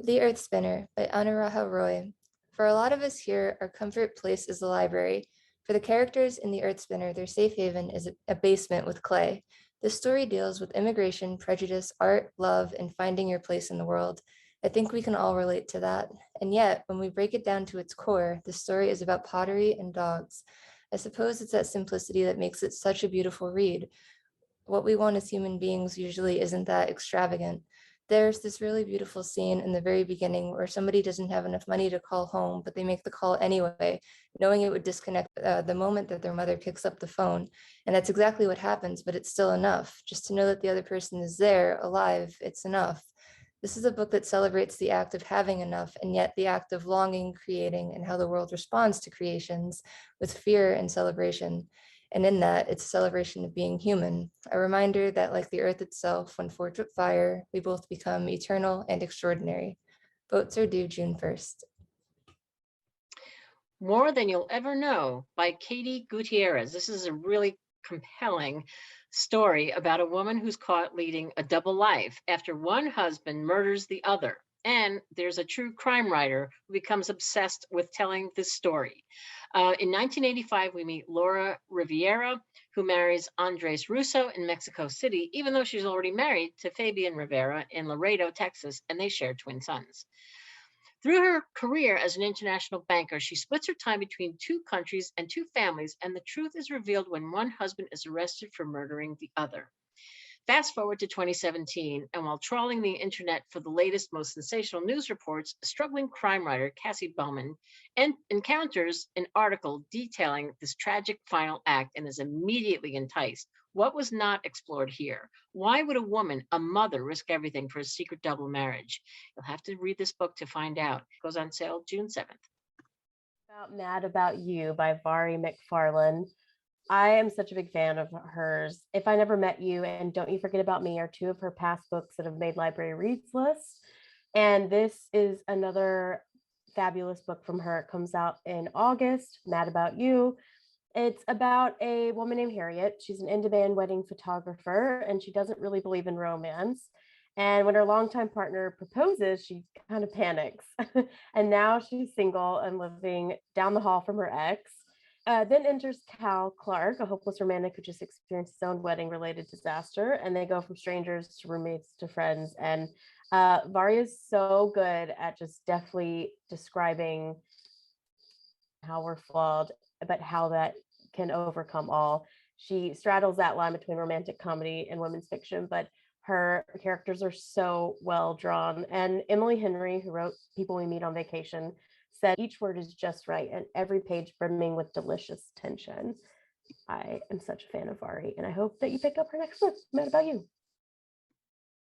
The Earth Spinner by Anuradha Roy. For a lot of us here, our comfort place is the library. For the characters in The Earth Spinner, their safe haven is a basement with clay. This story deals with immigration, prejudice, art, love, and finding your place in the world. I think we can all relate to that. And yet, when we break it down to its core, the story is about pottery and dogs. I suppose it's that simplicity that makes it such a beautiful read. What we want as human beings usually isn't that extravagant. There's this really beautiful scene in the very beginning where somebody doesn't have enough money to call home, but they make the call anyway, knowing it would disconnect the moment that their mother picks up the phone. And that's exactly what happens, but it's still enough. Just to know that the other person is there, alive, it's enough. This is a book that celebrates the act of having enough and yet the act of longing, creating, and how the world responds to creations with fear and celebration. And in that, it's a celebration of being human, a reminder that, like the earth itself, when forged with fire, we both become eternal and extraordinary. Votes are due June 1st. More Than You'll Ever Know by Katie Gutierrez. This is a really compelling story about a woman who's caught leading a double life after one husband murders the other. And there's a true crime writer who becomes obsessed with telling this story. In 1985, we meet Laura Riviera, who marries Andres Russo in Mexico City, even though she's already married to Fabian Rivera in Laredo, Texas, and they share twin sons. Through her career as an international banker, she splits her time between two countries and two families, and the truth is revealed when one husband is arrested for murdering the other. Fast forward to 2017, and while trawling the internet for the latest, most sensational news reports, struggling crime writer Cassie Bowman encounters an article detailing this tragic final act and is immediately enticed. What was not explored here? Why would a woman, a mother, risk everything for a secret double marriage? You'll have to read this book to find out. It goes on sale June 7th. Mad About You by Vari McFarlane. I am such a big fan of hers. If I Never Met You and Don't You Forget About Me are two of her past books that have made library reads lists. And this is another fabulous book from her. It comes out in August, Mad About You. It's about a woman named Harriet. She's an in-demand wedding photographer, and she doesn't really believe in romance. And when her longtime partner proposes, she kind of panics. And now she's single and living down the hall from her ex. Then enters Cal Clark, a hopeless romantic who just experienced his own wedding-related disaster, and they go from strangers to roommates to friends. And Vari is so good at just deftly describing how we're flawed, but how that can overcome all. She straddles that line between romantic comedy and women's fiction, but her characters are so well drawn. And Emily Henry, who wrote People We Meet on Vacation, said each word is just right and every page brimming with delicious tension. I am such a fan of Vari, and I hope that you pick up her next book, Mad About You.